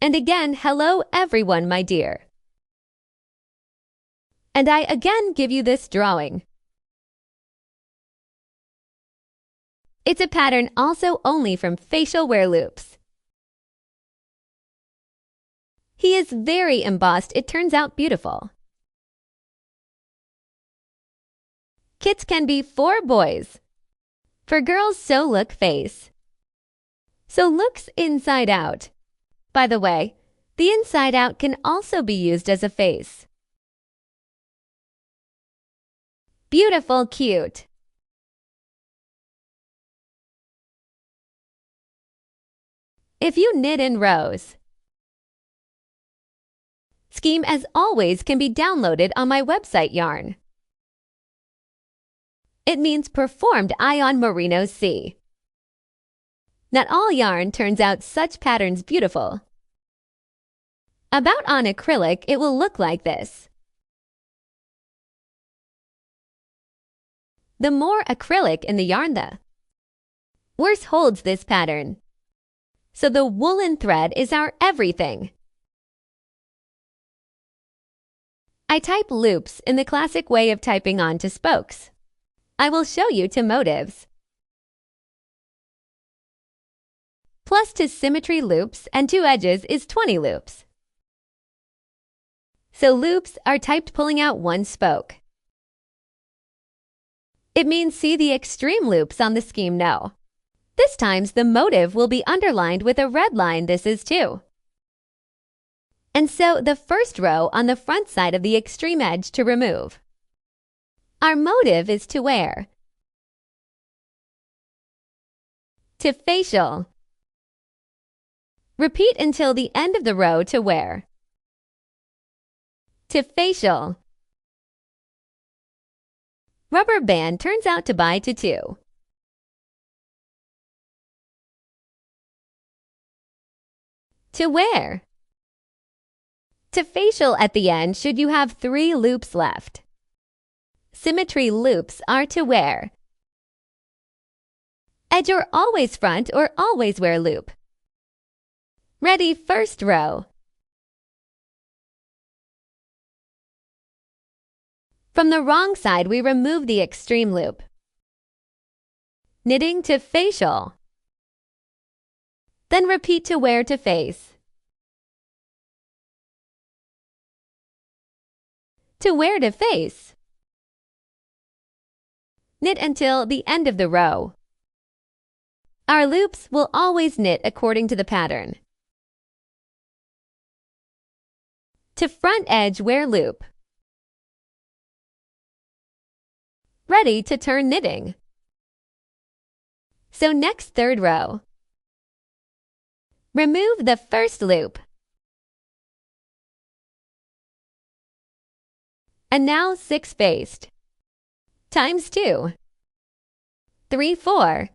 And again, hello everyone, my dear. And I again give you this drawing. It's a pattern also only from facial wear loops. He is very embossed. It turns out beautiful. Kits can be for boys. For girls, so look face. So looks inside out. By the way, the inside out can also be used as a face. Beautiful, cute. If you knit in rows. Scheme, as always, can be downloaded on my website Yarn. It means performed Ion Merino C. Not all yarn turns out such patterns beautiful. About on acrylic, it will look like this. The more acrylic in the yarn, the worse holds this pattern. So the woolen thread is our everything. I type loops in the classic way of typing onto spokes. I will show you to motives. Plus to symmetry loops and two edges is 20 loops. So loops are typed pulling out one spoke. It means see the extreme loops on the scheme now. This times the motive will be underlined with a red line. This is 2. And so the first row on the front side of the extreme edge to remove. Our motive is to wear. To facial. Repeat until the end of the row to wear. To facial. Rubber band turns out to buy to 2. To wear. To facial at the end should you have 3 loops left. Symmetry loops are to wear. Edge or always front or always wear loop. Ready, first row. From the wrong side, we remove the extreme loop. Knitting to facial. Then repeat to wear to face. To wear to face. Knit until the end of the row. Our loops will always knit according to the pattern. To front edge, wear loop. Ready to turn knitting. So next third row. Remove the first loop. And now 6 faced. Times 2. 3, 4.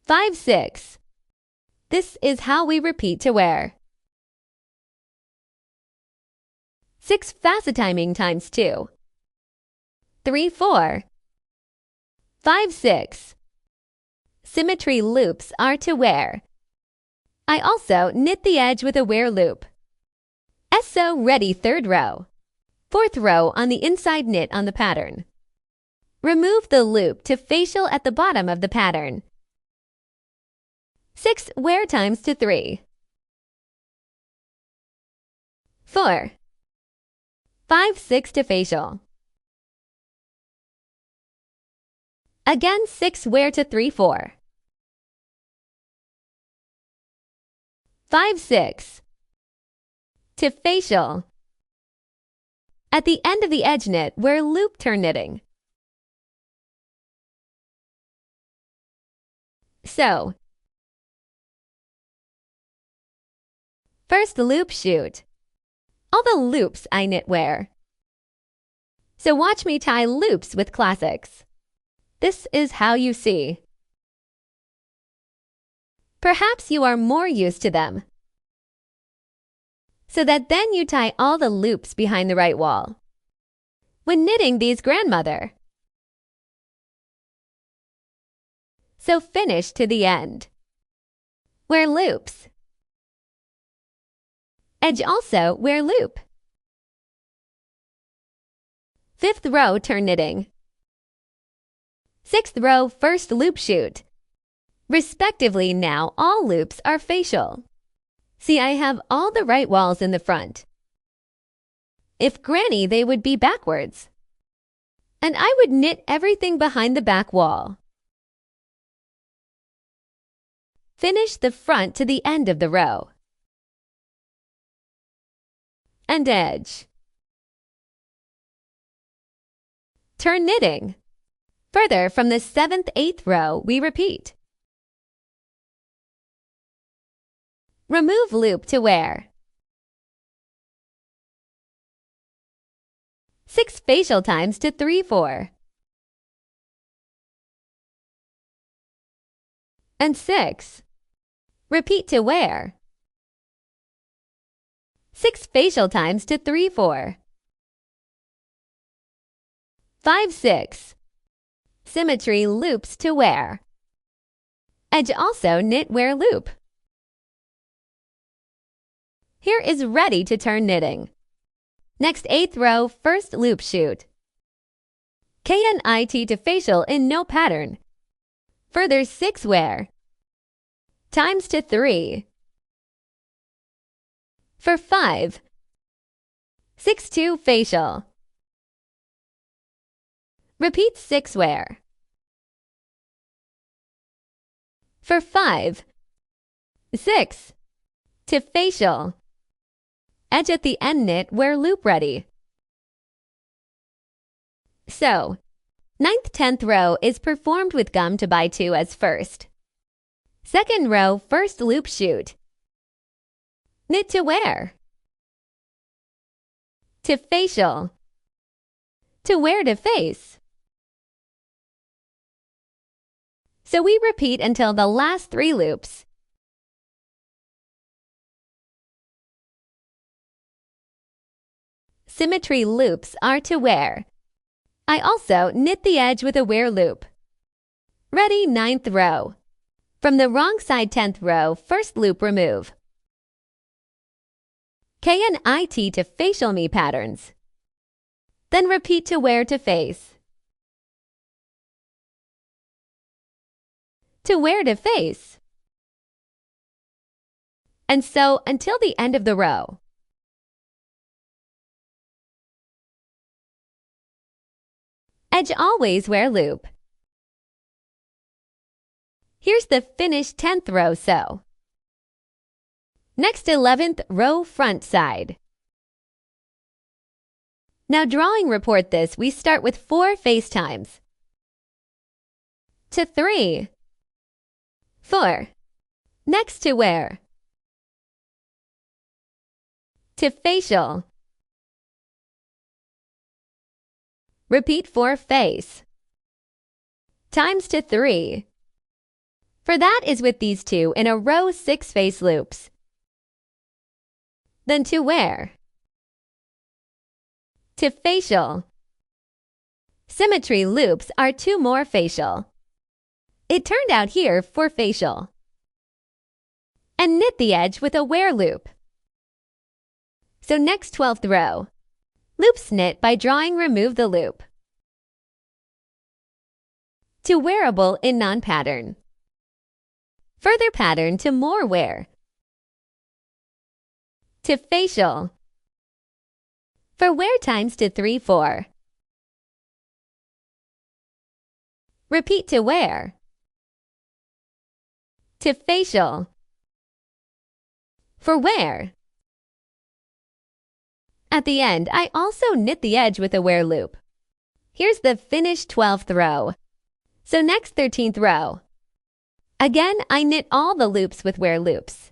5, 6. This is how we repeat to wear. 6 facet timing times 2. 3, 4. 5, 6. Symmetry loops are to wear. I also knit the edge with a wear loop. So ready, third row. Fourth row on the inside knit on the pattern. Remove the loop to facial at the bottom of the pattern. 6 wear times to 3. 4. 5, 6 to facial. Again 6 wear to 3, 4. 5, 6. To facial. At the end of the edge knit, wear loop turn knitting. So, first loop shoot. All the loops I knit wear. So watch me tie loops with classics. This is how you see. Perhaps you are more used to them. So that then you tie all the loops behind the right wall. When knitting these grandmother. So finish to the end. Wear loops. Edge also wear loop. 5th row turn knitting. 6th row first loop shoot. Respectively now all loops are facial. See, I have all the right walls in the front. If granny, they would be backwards. And I would knit everything behind the back wall. Finish the front to the end of the row. And edge. Turn knitting. Further, from the 7th, 8th row, we repeat. Remove loop to wear. 6 facial times to 3, 4. And 6. Repeat to wear. 6 facial times to 3, 4. 5, 6. Symmetry loops to wear. Edge also knit wear loop. Here is ready to turn knitting. Next 8th row, first loop shoot. KNIT to facial in no pattern. Further 6 wear. Times to 3. For 5. 6 2 facial. Repeat 6 wear. For 5. 6. To facial. Edge at the end knit wear loop ready. So, 9th 10th row is performed with gum to buy 2 as first. 2nd row first loop shoot. Knit to wear. To facial. To wear to face. So we repeat until the last 3 loops. Symmetry loops are to wear. I also knit the edge with a wear loop. Ready 9th row. From the wrong side 10th row, first loop remove. KNIT to facial me patterns. Then repeat to wear to face. To wear to face. And so until the end of the row. Edge always wear loop. Here's the finished 10th row sew. Next 11th row front side. Now drawing report this, we start with 4 face times. To 3. 4. Next to wear. To facial. Repeat 4 face. Times to 3. For that is with these 2 in a row 6 face loops. Then to wear. To facial. Symmetry loops are 2 more facial. It turned out here for facial. And knit the edge with a wear loop. So next 12th row. Loops knit by drawing remove the loop. To wearable in non-pattern. Further pattern to more wear. To facial. For wear times to 3, 4. Repeat to wear. To facial. For wear. At the end, I also knit the edge with a wear loop. Here's the finished 12th row. So next 13th row. Again, I knit all the loops with wear loops.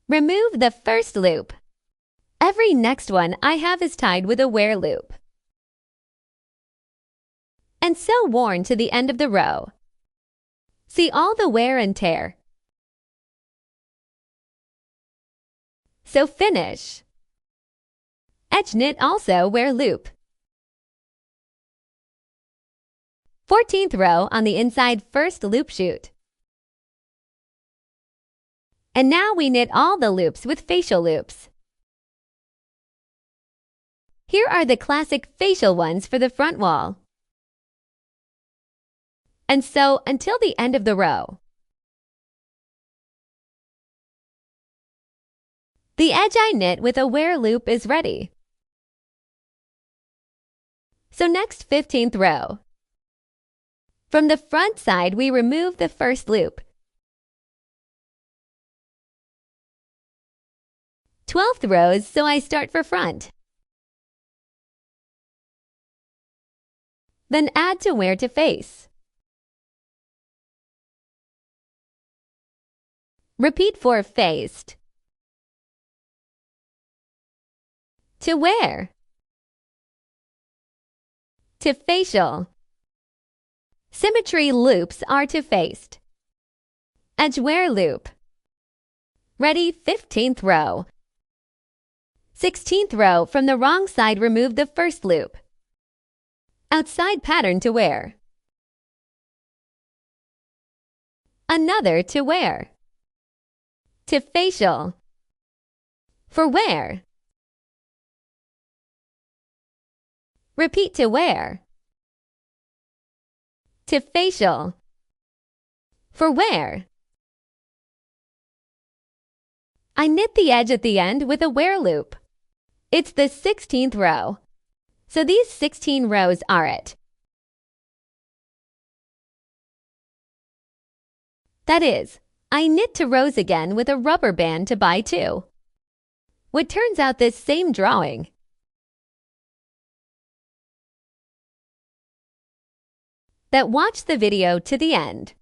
Remove the first loop. Every next one I have is tied with a wear loop. And sew worn to the end of the row. See all the wear and tear. So finish. Edge knit also wear loop. 14th row on the inside first loop shoot. And now we knit all the loops with facial loops. Here are the classic facial ones for the front wall. And sew until the end of the row. The edge I knit with a wear loop is ready. So next 15th row. From the front side, we remove the first loop. 12th rows, so I start for front. Then add to wear to face. Repeat for faced. To wear. To facial. Symmetry loops are to faced. Edge wear loop. Ready 15th row. 16th row, from the wrong side, remove the first loop. Outside pattern to wear. Another to wear. To facial. For wear. Repeat to wear. To facial. For wear. I knit the edge at the end with a wear loop. It's the 16th row. So these 16 rows are it. That is, I knit to rows again with a rubber band to buy 2. What turns out this same drawing. That watch the video to the end.